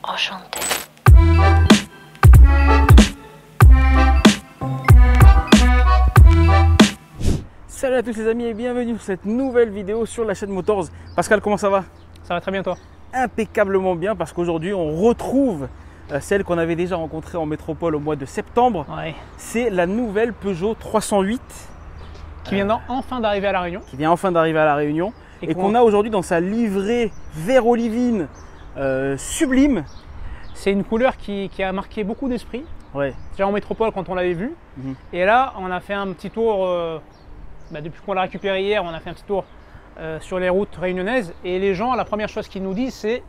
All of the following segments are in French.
Enchanté. Salut à tous les amis et bienvenue sur cette nouvelle vidéo sur la chaîne Motors. Pascal, comment ça va? Ça va très bien toi? Impeccablement bien, parce qu'aujourd'hui on retrouve celle qu'on avait déjà rencontrée en métropole au mois de septembre. Ouais. C'est la nouvelle Peugeot 308 Qui vient enfin d'arriver à La Réunion. qui vient enfin d'arriver à La Réunion et qu'on a aujourd'hui dans sa livrée vert olivine sublime. C'est une couleur qui a marqué beaucoup d'esprit. Ouais. Déjà en métropole quand on l'avait vue. Et là on a fait un petit tour, depuis qu'on l'a récupéré hier, on a fait un petit tour sur les routes réunionnaises. Et les gens, la première chose qu'ils nous disent, c'est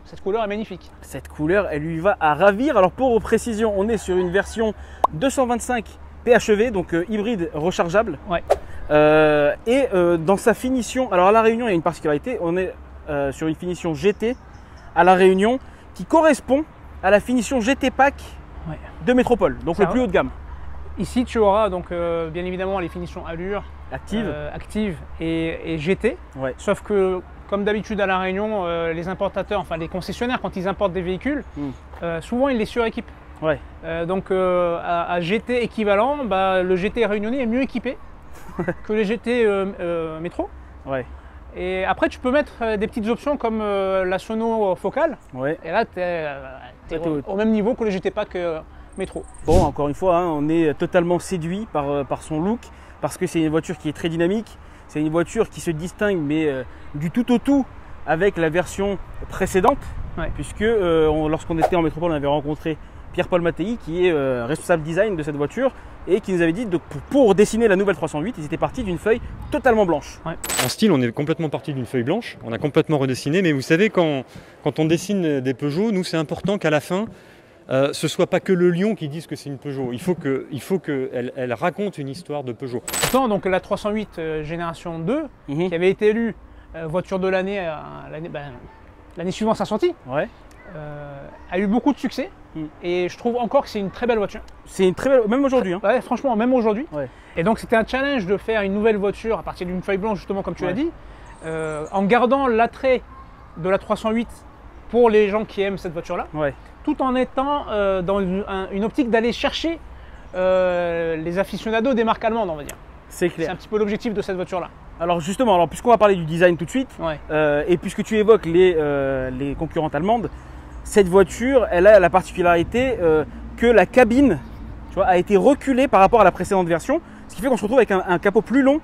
cette couleur est magnifique. Cette couleur, elle lui va à ravir. Alors pour précision, on est sur une version 225 PHEV, donc hybride rechargeable. Ouais. Dans sa finition, alors à La Réunion, il y a une particularité, on est sur une finition GT à La Réunion qui correspond à la finition GT Pack de métropole, donc le plus haut de gamme. Ici tu auras donc bien évidemment les finitions allure, active et GT. Ouais. Sauf que comme d'habitude à La Réunion, les importateurs, enfin les concessionnaires, quand ils importent des véhicules, souvent ils les suréquipent. Ouais. Donc à GT équivalent, le GT réunionnais est mieux équipé que les GT métro. Ouais. Et après tu peux mettre des petites options comme la sono focale. Ouais. Et là tu es au même niveau que le GT Pack métro. Bon, encore une fois, on est totalement séduit par son look, parce que c'est une voiture qui est très dynamique. C'est une voiture qui se distingue, mais du tout au tout avec la version précédente, puisque lorsqu'on était en métropole, on avait rencontré Pierre-Paul Mattei, qui est responsable design de cette voiture, et qui nous avait dit que pour dessiner la nouvelle 308, ils étaient partis d'une feuille totalement blanche. Ouais. En style, on est complètement parti d'une feuille blanche, on a complètement redessiné, mais vous savez, quand on dessine des Peugeot, nous c'est important qu'à la fin, ce ne soit pas que le lion qui dise que c'est une Peugeot. Il faut qu'elle raconte une histoire de Peugeot. Pourtant, donc la 308 génération 2, qui avait été élue voiture de l'année l'année suivante sa sortie, a eu beaucoup de succès. Et je trouve encore que c'est une très belle voiture. C'est une très belle, même aujourd'hui. Ouais, franchement, même aujourd'hui. Ouais. Et donc c'était un challenge de faire une nouvelle voiture à partir d'une feuille blanche, justement comme tu l'as dit, en gardant l'attrait de la 308 pour les gens qui aiment cette voiture-là. Ouais. Tout en étant dans une optique d'aller chercher les aficionados des marques allemandes, on va dire. C'est clair. C'est un petit peu l'objectif de cette voiture-là. Alors justement, puisqu'on va parler du design tout de suite, et puisque tu évoques les concurrentes allemandes, cette voiture, elle a la particularité que la cabine, tu vois, a été reculée par rapport à la précédente version, ce qui fait qu'on se retrouve avec un capot plus long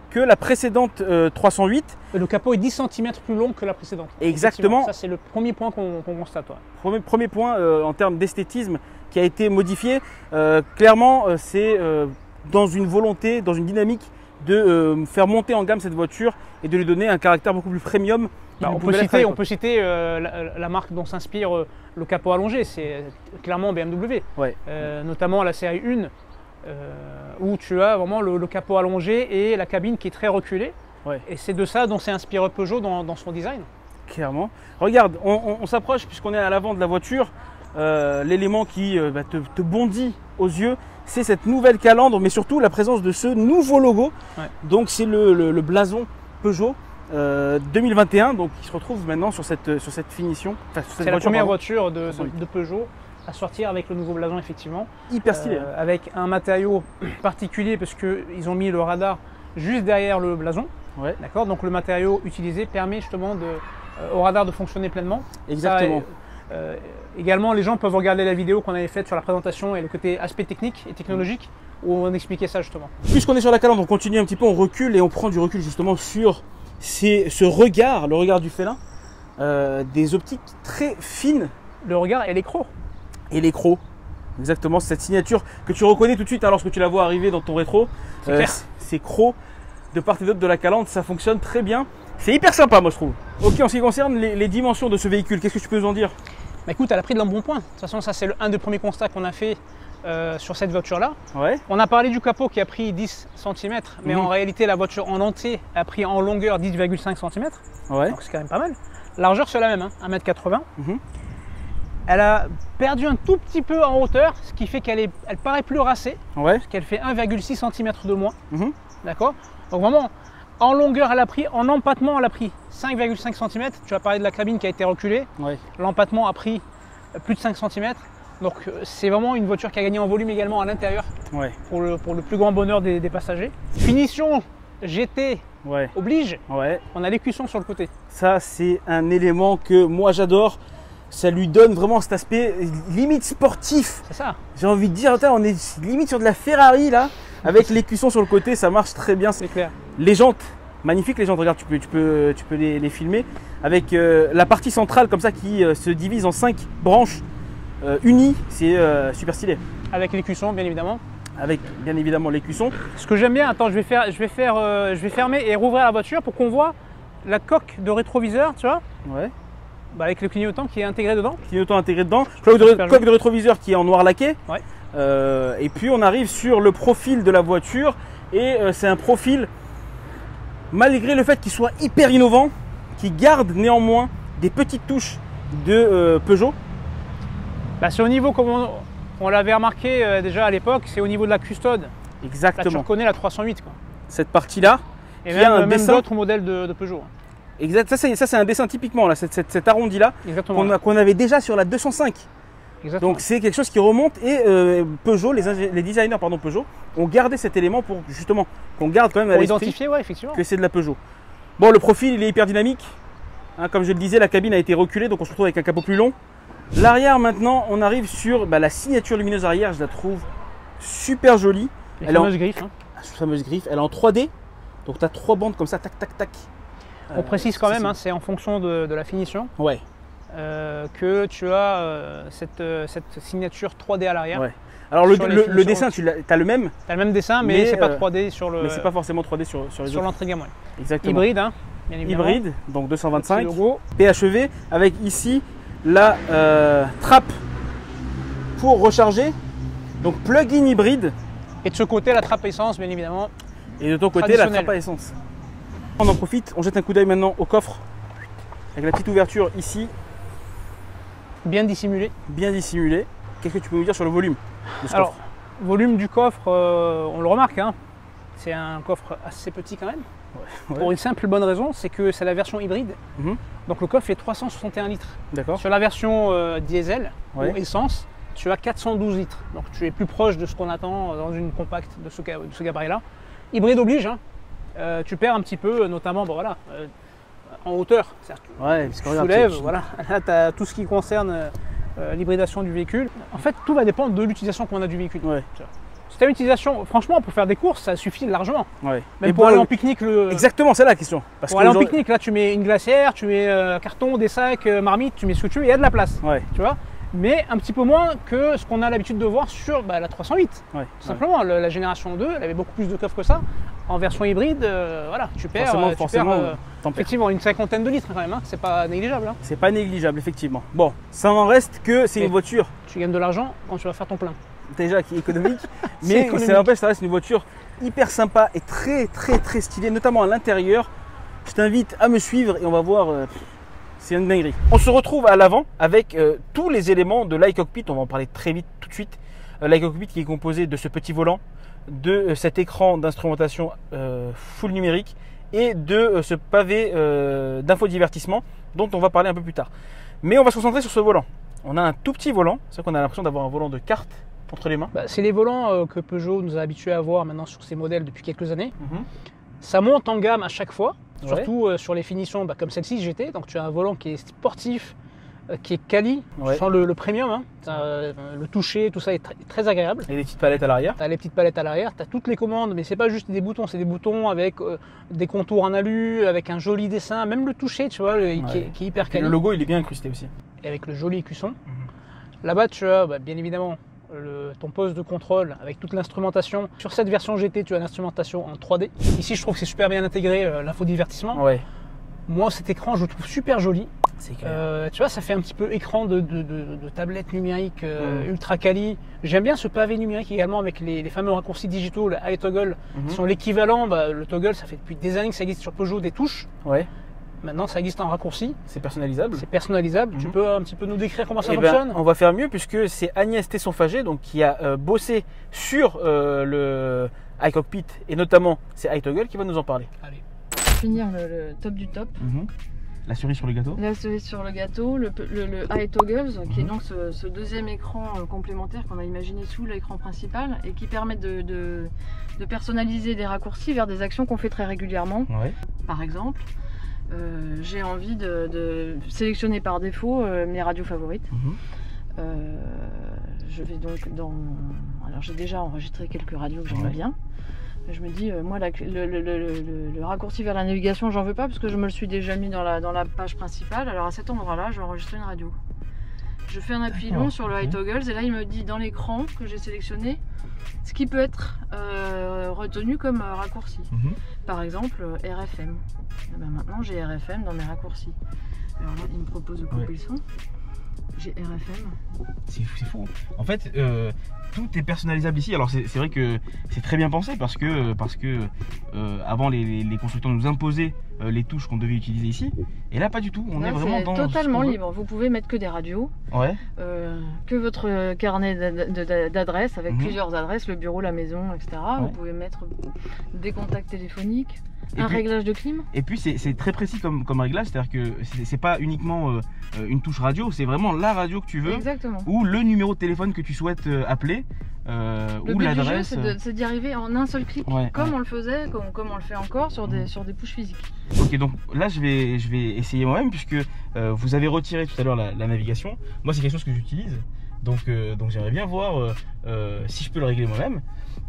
que la précédente 308. Et le capot est 10 cm plus long que la précédente. Exactement. Ça, c'est le premier point qu'on constate. Premier point en termes d'esthétisme qui a été modifié. Clairement, c'est dans une volonté, dans une dynamique de faire monter en gamme cette voiture et de lui donner un caractère beaucoup plus premium. On peut citer la marque dont s'inspire le capot allongé, c'est clairement BMW. Notamment la série 1. Où tu as vraiment le capot allongé et la cabine qui est très reculée. Et c'est de ça dont s'est inspiré Peugeot dans son design. Clairement. Regarde, on s'approche puisqu'on est à l'avant de la voiture. L'élément qui te bondit aux yeux, c'est cette nouvelle calandre, mais surtout la présence de ce nouveau logo. Donc c'est le blason Peugeot 2021, donc qui se retrouve maintenant sur cette finition. C'est la première voiture de Peugeot à sortir avec le nouveau blason, effectivement. Hyper stylé. Avec un matériau particulier parce qu'ils ont mis le radar juste derrière le blason. D'accord. Donc le matériau utilisé permet justement au radar de fonctionner pleinement. Exactement. Également, les gens peuvent regarder la vidéo qu'on avait faite sur la présentation et le côté aspect technique et technologique où on expliquait ça justement. Puisqu'on est sur la calandre, on continue un petit peu, on recule et on prend du recul justement sur ce regard, le regard du félin, des optiques très fines. Le regard et l'écrou. Et l'écrou, exactement, cette signature que tu reconnais tout de suite lorsque tu la vois arriver dans ton rétro. Ces crocs de part et d'autre de la calandre, ça fonctionne très bien. C'est hyper sympa, moi je trouve. Ok, en ce qui concerne les dimensions de ce véhicule, qu'est-ce que tu peux nous en dire? Écoute, elle a pris de l'embonpoint. De toute façon, ça c'est un des premiers constats qu'on a fait sur cette voiture-là. On a parlé du capot qui a pris 10 cm, mais en réalité, la voiture en entier a pris en longueur 10,5 cm. Donc c'est quand même pas mal. Largeur, c'est la même, 1,80 m. Elle a perdu un tout petit peu en hauteur, ce qui fait qu'elle paraît plus racée, parce qu'elle fait 1,6 cm de moins. D'accord. Donc vraiment, en longueur, elle a pris, en empattement, elle a pris 5,5 cm. Tu as parlé de la cabine qui a été reculée. L'empattement a pris plus de 5 cm. Donc c'est vraiment une voiture qui a gagné en volume également à l'intérieur, pour le plus grand bonheur des passagers. Finition GT oblige, on a l'écusson sur le côté. Ça, c'est un élément que moi j'adore. Ça lui donne vraiment cet aspect limite sportif. C'est ça. J'ai envie de dire, on est limite sur de la Ferrari là, avec l'écusson sur le côté, ça marche très bien. C'est clair. Les jantes, magnifiques les jantes, regarde, tu peux les filmer. Avec la partie centrale comme ça qui se divise en 5 branches unies, c'est super stylé. Avec l'écusson, bien évidemment. Avec bien évidemment l'écusson. Ce que j'aime bien, attends, je vais fermer et rouvrir la voiture pour qu'on voit la coque de rétroviseur, tu vois. Avec le clignotant qui est intégré dedans. Clignotant intégré dedans. Coque de rétroviseur qui est en noir laqué. Et puis on arrive sur le profil de la voiture. Et c'est un profil, malgré le fait qu'il soit hyper innovant, qui garde néanmoins des petites touches de Peugeot. C'est au niveau, comme on l'avait remarqué déjà à l'époque, c'est au niveau de la custode. Exactement. Là, tu reconnais la 308. Quoi. Cette partie-là. Et même d'autres modèles de Peugeot. Exact, ça c'est un dessin typiquement, là, cet arrondi là, qu'on avait déjà sur la 205. Exactement. Donc c'est quelque chose qui remonte et Peugeot, les designers Peugeot ont gardé cet élément pour justement qu'on garde quand même à l'esprit que c'est de la Peugeot. Bon, le profil il est hyper dynamique, comme je le disais, la cabine a été reculée donc on se retrouve avec un capot plus long. L'arrière maintenant, on arrive sur la signature lumineuse arrière, je la trouve super jolie. Elle fameuse griffe. Fameuse griffe, elle est en 3D, donc tu as 3 bandes comme ça, tac tac tac. On précise quand même, c'est en fonction de la finition que tu as cette signature 3D à l'arrière. Alors le dessin, tu as le même. Tu as le même dessin, mais c'est pas 3D sur le. Mais c'est pas forcément 3D sur l'entrée de gamme. Exactement. Hybride, bien évidemment. Hybride, donc 225. PHEV avec ici la trappe pour recharger. Donc plug-in hybride. Et de ce côté, la trappe essence, bien évidemment. Et de ton côté, la trappe à essence. On en profite, on jette un coup d'œil maintenant au coffre avec la petite ouverture ici. Bien dissimulé. Bien dissimulé. Qu'est-ce que tu peux nous dire sur le volume de ce Alors, coffre? Volume du coffre, on le remarque, c'est un coffre assez petit quand même. Pour une simple bonne raison, c'est que c'est la version hybride. Donc le coffre fait 361 litres. D'accord. Sur la version diesel ou essence, tu as 412 litres. Donc tu es plus proche de ce qu'on attend dans une compacte de ce gabarit-là. Hybride oblige, tu perds un petit peu, notamment en hauteur. Parce que tu soulèves, là tu as tout ce qui concerne l'hybridation du véhicule. En fait, tout va dépendre de l'utilisation qu'on a du véhicule. Si tu as une utilisation, franchement, pour faire des courses, ça suffit largement. Même pour aller en pique-nique. Exactement, c'est la question. Pour aller en pique-nique, là tu mets une glacière, tu mets un carton, des sacs, marmite, tu mets ce que tu veux, il y a de la place. Tu vois, mais un petit peu moins que ce qu'on a l'habitude de voir sur la 308. Tout simplement, la génération 2, elle avait beaucoup plus de coffres que ça. En version hybride, tu perds, effectivement une cinquantaine de litres quand même, c'est pas négligeable. C'est pas négligeable, effectivement. Bon, ça n'en reste que c'est une voiture. Tu gagnes de l'argent quand tu vas faire ton plein. Déjà qui est économique, mais ça n'empêche, ça reste une voiture hyper sympa et très très très stylée, notamment à l'intérieur. Je t'invite à me suivre et on va voir, c'est une dinguerie. On se retrouve à l'avant avec tous les éléments de l'iCockpit, on va en parler très vite tout de suite. L'iCockpit qui est composé de ce petit volant, de cet écran d'instrumentation full numérique et de ce pavé d'infodivertissement dont on va parler un peu plus tard. Mais on va se concentrer sur ce volant. On a un tout petit volant, c'est vrai qu'on a l'impression d'avoir un volant de kart entre les mains. C'est les volants que Peugeot nous a habitués à voir maintenant sur ses modèles depuis quelques années. Ça monte en gamme à chaque fois, surtout sur les finitions comme celle-ci GT. Donc tu as un volant qui est sportif, qui est quali, sans le premium. Le toucher, tout ça est très agréable. Et les petites palettes à l'arrière. Tu as les petites palettes à l'arrière, tu as toutes les commandes, mais c'est pas juste des boutons, c'est des boutons avec des contours en alu, avec un joli dessin, même le toucher, tu vois, qui est hyper quali. Et le logo, il est bien incrusté aussi. Et avec le joli écusson. Là-bas, tu as bien évidemment ton poste de contrôle avec toute l'instrumentation. Sur cette version GT, tu as l'instrumentation en 3D. Ici, je trouve que c'est super bien intégré l'infodivertissement. Moi, cet écran, je le trouve super joli. Tu vois, ça fait un petit peu écran de tablette numérique ultra quali. J'aime bien ce pavé numérique également avec les fameux raccourcis digitaux, le iToggle, qui sont l'équivalent. Le toggle, ça fait depuis des années que ça existe sur Peugeot, des touches. Maintenant, ça existe en raccourci. C'est personnalisable. C'est personnalisable. Tu peux un petit peu nous décrire comment ça Eh fonctionne? On va faire mieux puisque c'est Agnès Tesson-Fagé donc qui a bossé sur le iCockpit et notamment c'est iToggle qui va nous en parler. Allez. Pour finir le top du top. La cerise sur le gâteau. La cerise sur le gâteau, le iToggles, qui est donc ce deuxième écran complémentaire qu'on a imaginé sous l'écran principal et qui permet de personnaliser des raccourcis vers des actions qu'on fait très régulièrement. Ouais. Par exemple, j'ai envie de sélectionner par défaut mes radios favorites. Je vais donc alors j'ai déjà enregistré quelques radios que j'aime bien. Je me dis, moi, le raccourci vers la navigation, j'en veux pas parce que je me le suis déjà mis dans la page principale. Alors à cet endroit-là, je vais enregistrer une radio. Je fais un appui long sur le iToggles et là, il me dit dans l'écran que j'ai sélectionné ce qui peut être retenu comme raccourci. Par exemple, RFM. Et ben maintenant, j'ai RFM dans mes raccourcis. Alors là, il me propose de couper le son. J'ai RFM. C'est fou. En fait, tout est personnalisable ici. Alors c'est vrai que c'est très bien pensé parce que avant les constructeurs nous imposaient les touches qu'on devait utiliser ici. Et là pas du tout. On est vraiment dans totalement libre. Vous pouvez mettre que des radios, que votre carnet d'adresses avec plusieurs adresses, le bureau, la maison, etc. Vous pouvez mettre des contacts téléphoniques. Réglage de clim. Et puis c'est très précis comme réglage, c'est-à-dire que c'est pas uniquement une touche radio, c'est vraiment la radio que tu veux. Exactement. Ou le numéro de téléphone que tu souhaites appeler. Le but du jeu, c'est d'y arriver en un seul clic, comme on le faisait, comme on le fait encore sur des push physiques. Ok, donc là je vais essayer moi-même puisque vous avez retiré tout à l'heure la navigation. Moi c'est quelque chose que j'utilise, donc j'aimerais bien voir si je peux le régler moi-même.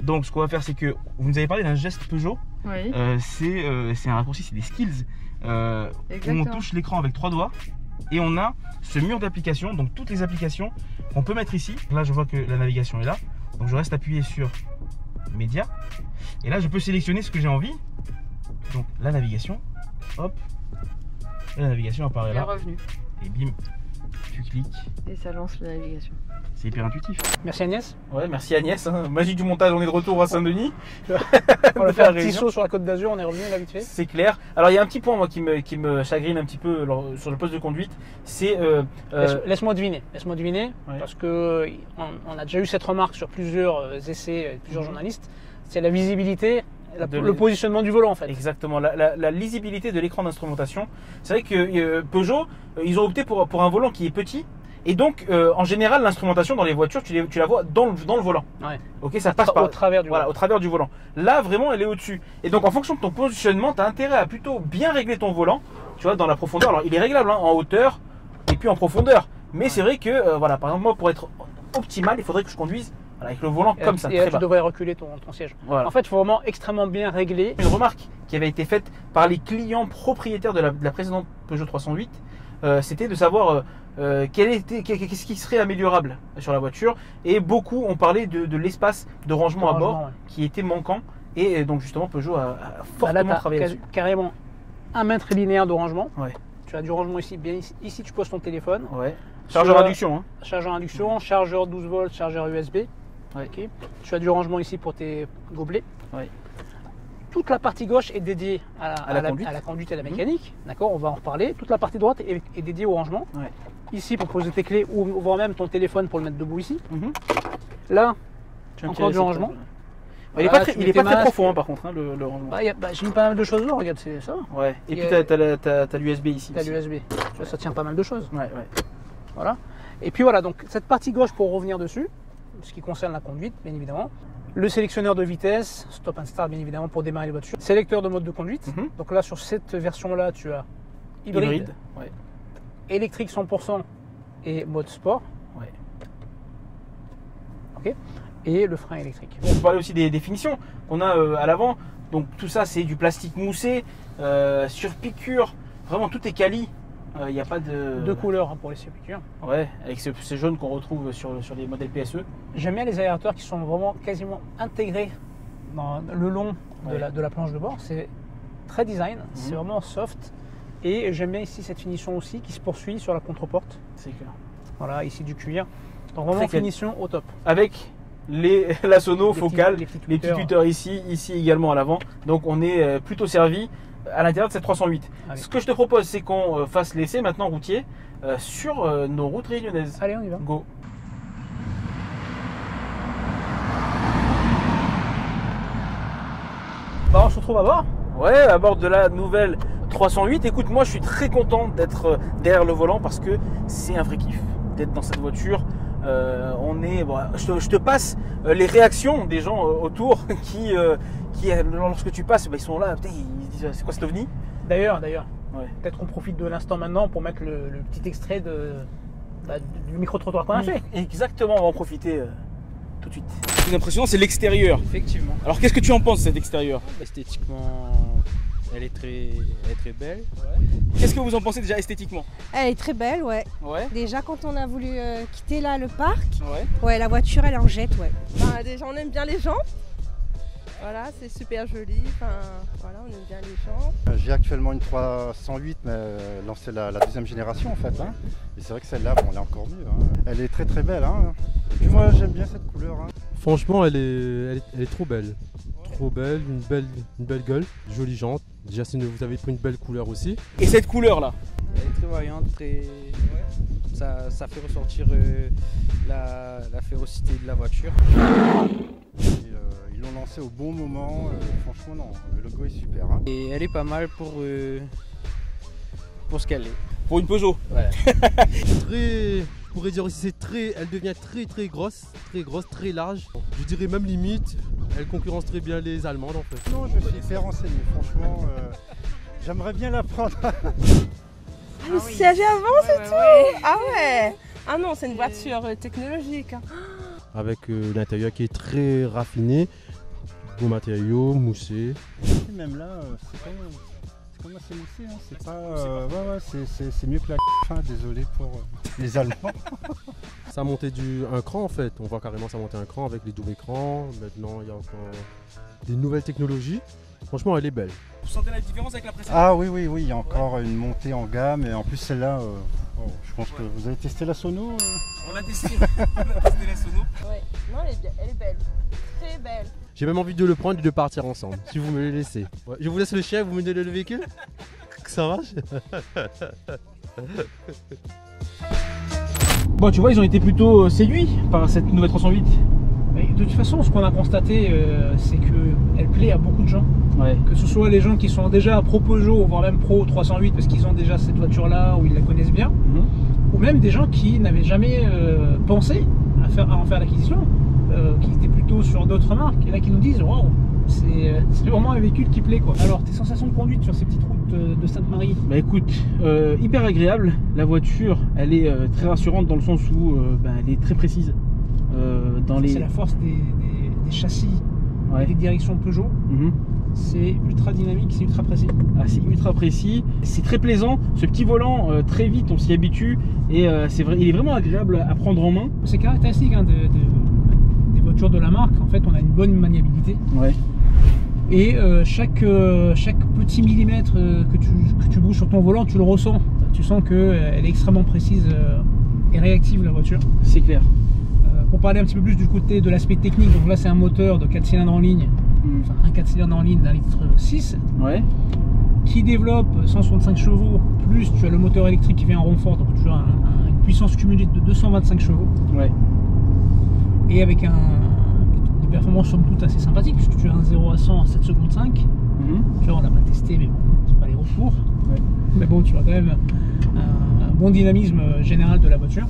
Donc ce qu'on va faire, c'est que vous nous avez parlé d'un geste Peugeot. Oui. C'est un raccourci, c'est des skills où on touche l'écran avec 3 doigts et on a ce mur d'applications, donc toutes les applications qu'on peut mettre ici. Là je vois que la navigation est là, donc je reste appuyé sur média et là je peux sélectionner ce que j'ai envie. Donc la navigation, hop, et la navigation apparaît là. Revenu. Et bim, tu cliques. Et ça lance la navigation. C'est hyper intuitif. Merci Agnès. Ouais, merci Agnès. Magie du montage, on est de retour à Saint-Denis. On va faire un petit saut sur la Côte d'Azur, on est revenu là vite fait. C'est clair. Alors il y a un petit point moi qui me chagrine un petit peu sur le poste de conduite, c'est laisse-moi deviner, parce que on a déjà eu cette remarque sur plusieurs essais, plusieurs journalistes, c'est la visibilité. Le positionnement du volant en fait. Exactement, la lisibilité de l'écran d'instrumentation. C'est vrai que Peugeot, ils ont opté pour un volant qui est petit. Et donc, en général, l'instrumentation dans les voitures, tu la vois dans le volant. Ok, ça passe au travers du volant. Au travers du volant. Là, vraiment, elle est au-dessus. Et donc, en fonction de ton positionnement, tu as intérêt à plutôt bien régler ton volant. Tu vois, dans la profondeur. Alors, il est réglable en hauteur et puis en profondeur. Mais c'est vrai que, par exemple, moi, pour être optimal, il faudrait que je conduise avec le volant comme ça. Et là, tu devrais reculer ton siège. En fait, il faut vraiment extrêmement bien régler. Une remarque qui avait été faite par les clients propriétaires de la précédente Peugeot 308, c'était de savoir qu'est-ce qui serait améliorable sur la voiture. Et beaucoup ont parlé de l'espace de rangement à bord qui était manquant. Et donc justement, Peugeot a fortement travaillé là-dessus. Carrément 1 mètre linéaire de rangement. Tu as du rangement ici. Bien ici, tu poses ton téléphone. Chargeur induction. Chargeur induction, chargeur 12 volts, chargeur USB. Tu as du rangement ici pour tes gobelets. Toute la partie gauche est dédiée à la conduite et à la mécanique. D'accord, on va en reparler. Toute la partie droite est dédiée au rangement. Ici pour poser tes clés ou voire même ton téléphone pour le mettre debout ici. Là, encore du rangement. Il n'est pas très profond par contre, le rangement. J'ai mis pas mal de choses là, regarde, c'est ça. Et puis tu as l'USB ici. Tu as l'USB. Ça tient pas mal de choses. Voilà. Et puis voilà, donc cette partie gauche pour revenir dessus, ce qui concerne la conduite, bien évidemment. Le sélectionneur de vitesse, stop and start bien évidemment pour démarrer les voitures. Sélecteur de mode de conduite. Donc là sur cette version-là, tu as hybride. Électrique 100% et mode sport. Et le frein électrique. On peut parler aussi des finitions qu'on a à l'avant. Donc tout ça c'est du plastique moussé, sur piqûre. Vraiment tout est quali. Il n'y a pas de... Deux couleurs pour les piqûres. Avec ces jaunes qu'on retrouve sur les modèles PSE. J'aime bien les aérateurs qui sont vraiment quasiment intégrés dans le long de la planche de bord. C'est très design, c'est vraiment soft. Et j'aime bien ici cette finition aussi qui se poursuit sur la contre-porte. C'est clair. Voilà, ici du cuir. Donc vraiment finition au top. Avec la sono focale, les petits tuteurs ici également à l'avant. Donc on est plutôt servi. à l'intérieur de cette 308. Allez. Ce que je te propose, c'est qu'on fasse l'essai maintenant routier sur nos routes réunionnaises. Allez, on y va. Go. Bah, on se retrouve à bord. Ouais, à bord de la nouvelle 308. Écoute, moi je suis très content d'être derrière le volant parce que c'est un vrai kiff d'être dans cette voiture. Je te passe les réactions des gens autour qui lorsque tu passes, ils sont là, putain, ils disent c'est quoi cet ovni? D'ailleurs, Ouais. peut-être qu'on profite de l'instant maintenant pour mettre le petit extrait du micro-trottoir qu'on a fait. Exactement, on va en profiter tout de suite. Ce qui est impressionnant, c'est l'extérieur. Effectivement. Alors qu'est-ce que tu en penses de cet extérieur? Esthétiquement, elle est très belle. Qu'est-ce que vous en pensez déjà esthétiquement? Elle est très belle, ouais. Ouais. Déjà, quand on a voulu quitter là le parc, Ouais. la voiture, elle est en jette, ouais. Bah, déjà, on aime bien les gens. Voilà, c'est super joli. Enfin, voilà, on aime bien les gens. J'ai actuellement une 308, mais c'est la deuxième génération en fait. Hein. Et c'est vrai que celle-là, bon, elle est encore mieux. Hein. Elle est très belle. Hein. Et puis moi, j'aime bien cette couleur. Hein. Franchement, elle est trop belle. Trop belle, une belle gueule, jolie jante. Déjà, vous avez pris une belle couleur aussi. Et cette couleur-là? Elle est très voyante, ça fait ressortir la férocité de la voiture. Ils l'ont lancé au bon moment. Franchement, non, le logo est super. Hein. Et elle est pas mal pour ce qu'elle est. Pour une Peugeot? Ouais. Je pourrais dire aussi elle devient très grosse, très large. Je dirais même limite, elle concurrence très bien les Allemandes en fait. Non, je suis hyper renseigné. Franchement, j'aimerais bien la prendre. Le siège avant, c'est tout. Ah ouais. Ah non, c'est une voiture technologique. Hein. Avec l'intérieur qui est très raffiné, beaux matériaux, moussé. Même là, c'est quand même assez moussé. Hein. C'est pas, c'est mieux que la hein, désolé pour les Allemands. Ça a monté un cran en fait. On voit carrément ça monter un cran avec les doubles écrans. Maintenant, il y a encore des nouvelles technologies. Franchement, elle est belle. Vous sentez la différence avec la précédente? Ah oui, il y a encore une montée en gamme et en plus celle-là, je pense que vous avez testé la Sono On l'a testé, la Sono. Ouais, non, elle est belle, très belle. J'ai même envie de le prendre et de partir ensemble, si vous me le laissez. Ouais, je vous laisse le chien, vous me donnez le véhicule? Ça marche? Bon, tu vois, ils ont été plutôt séduits par cette nouvelle 308. Mais de toute façon, ce qu'on a constaté, c'est qu'elle plaît à beaucoup de gens. Ouais. Que ce soit les gens qui sont déjà pro Peugeot, voire même pro 308 parce qu'ils ont déjà cette voiture-là ou ils la connaissent bien, ou même des gens qui n'avaient jamais pensé à en faire l'acquisition, qui étaient plutôt sur d'autres marques, et là qui nous disent waouh, c'est vraiment un véhicule qui plaît quoi. Alors, tes sensations de conduite sur ces petites routes de Sainte-Marie? Bah écoute, hyper agréable. La voiture, elle est très rassurante dans le sens où elle est très précise. C'est la force des châssis et des directions Peugeot. C'est ultra dynamique, c'est ultra précis. Ah, c'est ultra précis, c'est très plaisant. Ce petit volant, très vite on s'y habitue et il est vraiment agréable à prendre en main. C'est caractéristique hein, des voitures de la marque. En fait, on a une bonne maniabilité. Ouais. Et chaque petit millimètre que tu bouges sur ton volant, tu le ressens. Tu sens qu'elle est extrêmement précise et réactive la voiture. C'est clair. Pour parler un petit peu plus du côté de l'aspect technique, donc là c'est un moteur de 4 cylindres en ligne, enfin un 4 cylindres en ligne d'un litre 6, qui développe 165 chevaux, plus tu as le moteur électrique qui vient en renfort, donc tu as une puissance cumulée de 225 chevaux. Ouais. Et avec des performances somme toute assez sympathiques, puisque tu as un 0 à 100 en 7 secondes 5. Tu vois, on n'a pas testé, mais bon, c'est pas les retours. Ouais. Mais bon, tu as quand même un bon dynamisme général de la voiture.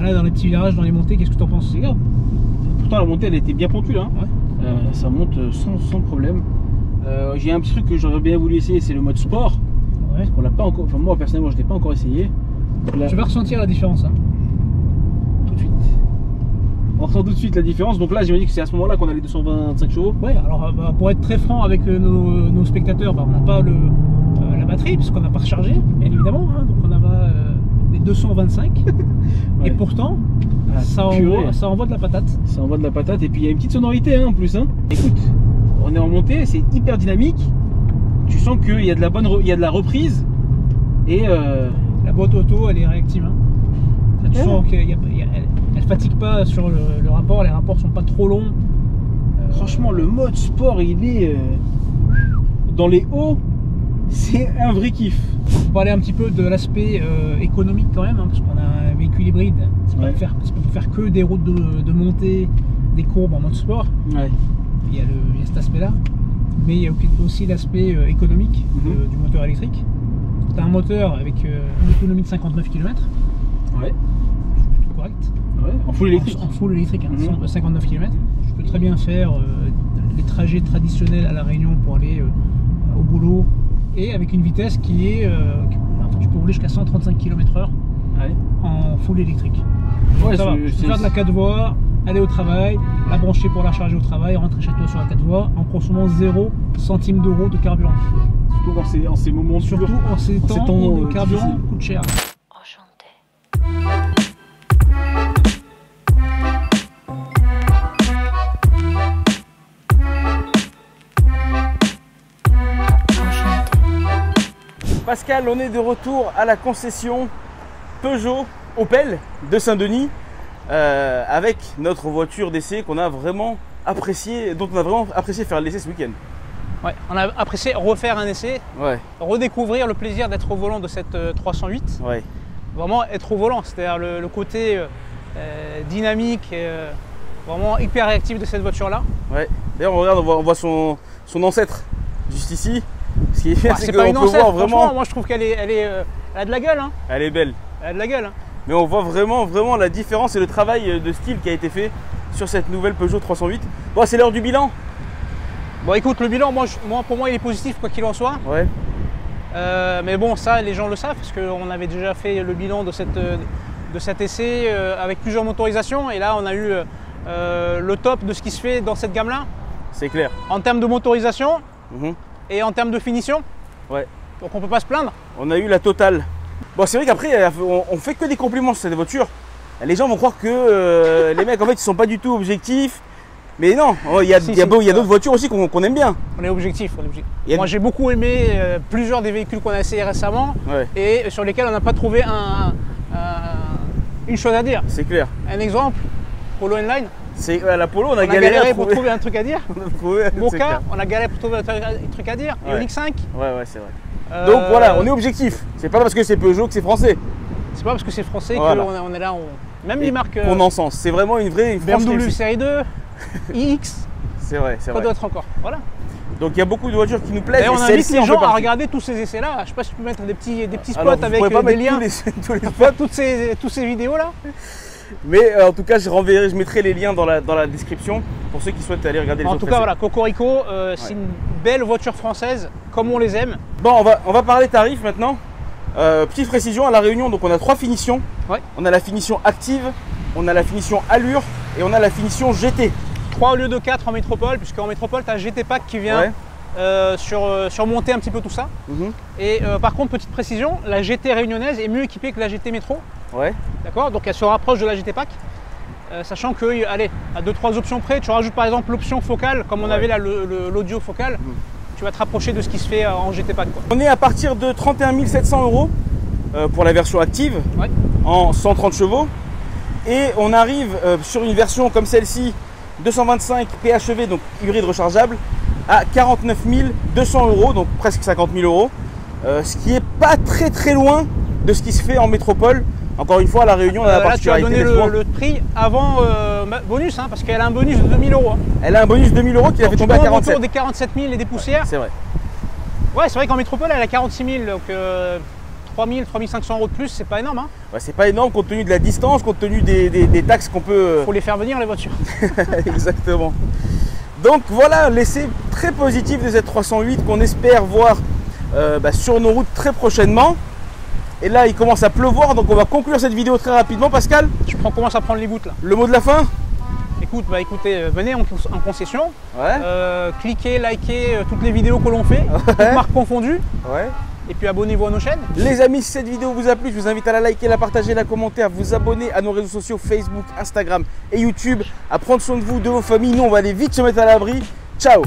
Là, dans les petits virages, dans les montées, qu'est-ce que tu en penses? C'est grave. Pourtant la montée elle était bien pentue là. Ouais. Ça monte sans problème. J'ai un petit truc que j'aurais bien voulu essayer, c'est le mode sport. Ouais. On l'a pas encore. Enfin moi personnellement je l'ai pas encore essayé. Là, tu vas ressentir la différence. Hein. Tout de suite. On ressent tout de suite la différence. Donc là j'imagine que c'est à ce moment-là qu'on a les 225 chevaux. Ouais, alors pour être très franc avec nos spectateurs, on n'a pas la batterie puisqu'on n'a pas rechargé, bien évidemment. Hein, donc on a les 225. Et pourtant, ça envoie de la patate. Ça envoie de la patate et puis il y a une petite sonorité hein, en plus. Hein. Écoute, on est en montée, c'est hyper dynamique. Tu sens qu'il y a de la reprise et la boîte auto, elle est réactive. Hein. Tu sens qu'elle ne fatigue pas sur le rapport. Les rapports sont pas trop longs. Franchement, le mode sport, il est dans les hauts, c'est un vrai kiff. On va parler un petit peu de l'aspect économique quand même, hein, parce qu'on a un véhicule hybride. C'est pas pour faire que des routes de montée, des courbes en mode sport. Ouais. Il y a cet aspect-là. Mais il y a aussi l'aspect économique du moteur électrique. Tu as un moteur avec une autonomie de 59 km. Ouais. C'est plutôt correct. Ouais. En full électrique. En full électrique, hein, 59 km. Je peux très bien faire les trajets traditionnels à La Réunion pour aller au boulot. Et avec une vitesse qui est... tu peux rouler jusqu'à 135 km/h en full électrique. Ouais, ça va. Tu peux faire de la 4 voies, aller au travail, la brancher pour la charger au travail, rentrer chez toi sur la 4 voies en consommant 0 centime d'euro de carburant. Surtout en ces moments surtout durs. En ces temps où le carburant coûte cher. Pascal, on est de retour à la concession Peugeot Opel de Saint-Denis avec notre voiture d'essai qu'on a vraiment apprécié, dont on a vraiment apprécié faire l'essai ce week-end. Ouais, on a apprécié refaire un essai, redécouvrir le plaisir d'être au volant de cette 308. Ouais. Vraiment être au volant, c'est-à-dire le côté dynamique et vraiment hyper réactif de cette voiture-là. Ouais. D'ailleurs, on regarde, on voit son ancêtre juste ici. Ce qui est bien, c'est pas une ancêtre, vraiment. Moi je trouve qu'elle a de la gueule. Hein. Elle est belle. Elle a de la gueule. Hein. Mais on voit vraiment la différence et le travail de style qui a été fait sur cette nouvelle Peugeot 308. Bon, c'est l'heure du bilan. Bon, écoute, le bilan, pour moi, il est positif quoi qu'il en soit. Ouais. Mais bon, ça, les gens le savent parce qu'on avait déjà fait le bilan de cet essai avec plusieurs motorisations. Et là, on a eu le top de ce qui se fait dans cette gamme-là. C'est clair. En termes de motorisation. Et en termes de finition, donc on peut pas se plaindre. On a eu la totale. Bon, c'est vrai qu'après, on fait que des compliments sur cette voiture. Les gens vont croire que les mecs, en fait, ils sont pas du tout objectifs. Mais non, il y a d'autres voitures aussi qu'on aime bien. On est objectif. Moi, j'ai beaucoup aimé plusieurs des véhicules qu'on a essayé récemment et sur lesquels on n'a pas trouvé une chose à dire. C'est clair. Un exemple, Polo N-Line. La Polo, on a galéré pour trouver un truc à dire. Moka, on a galéré pour trouver un truc à dire. Ioniq 5. Ouais, c'est vrai. Donc voilà, on est objectif. C'est pas parce que c'est Peugeot que c'est français. C'est pas parce que c'est français qu'on est là. Même les marques. On encense. C'est vraiment une vraie BMW série 2, iX. C'est vrai. Quoi d'autre encore. Voilà. Donc il y a beaucoup de voitures qui nous plaisent. Et on invite les gens à regarder tous ces essais-là. Je sais pas si tu peux mettre des petits spots avec des liens. Tous ces vidéos là. Mais en tout cas, je mettrai les liens dans la description pour ceux qui souhaitent aller regarder les autres. En tout cas, voilà, Cocorico, c'est une belle voiture française, comme on les aime. Bon, on va parler tarifs maintenant. Petite précision, à La Réunion, donc on a 3 finitions. On a la finition active, on a la finition allure et on a la finition GT. 3 au lieu de 4 en métropole, puisqu'en métropole, tu as GT Pack qui vient surmonter un petit peu tout ça. Et par contre, petite précision, la GT réunionnaise est mieux équipée que la GT métro. D'accord, donc elle se rapproche de la GT Pack, sachant que, allez, à 2-3 options près, tu rajoutes par exemple l'option focale, comme on avait là l'audio focal, tu vas te rapprocher de ce qui se fait en GT Pack. Quoi. On est à partir de 31 700 € pour la version active, en 130 chevaux, et on arrive sur une version comme celle-ci, 225 PHEV, donc hybride rechargeable, à 49 200 €, donc presque 50 000 €, ce qui est pas très loin de ce qui se fait en métropole. Encore une fois, à La Réunion, on a la particularité. Tu as donné le prix avant bonus, hein, parce qu'elle a un bonus de 2000 €. Hein. Elle a un bonus de 2000 € qui l'a fait tomber à 47 000. Autour des 47 000 et des poussières. C'est vrai. Ouais, c'est vrai qu'en métropole, elle a 46 000, donc 3 000, 3 500 € de plus, c'est pas énorme. Hein. Ouais, c'est pas énorme compte tenu de la distance, compte tenu des taxes qu'on peut... Faut les faire venir, les voitures. Exactement. Donc voilà, l'essai très positif de cette 308 qu'on espère voir sur nos routes très prochainement. Et là, il commence à pleuvoir, donc on va conclure cette vidéo très rapidement. Pascal, on commence à prendre les gouttes là. Le mot de la fin? Écoutez, venez en concession, cliquez, likez toutes les vidéos que l'on fait, toutes marques confondues. Et puis abonnez-vous à nos chaînes. Les amis, si cette vidéo vous a plu, je vous invite à la liker, la partager, la commenter, à vous abonner à nos réseaux sociaux Facebook, Instagram et YouTube, à prendre soin de vous, de vos familles. Nous, on va aller vite se mettre à l'abri. Ciao!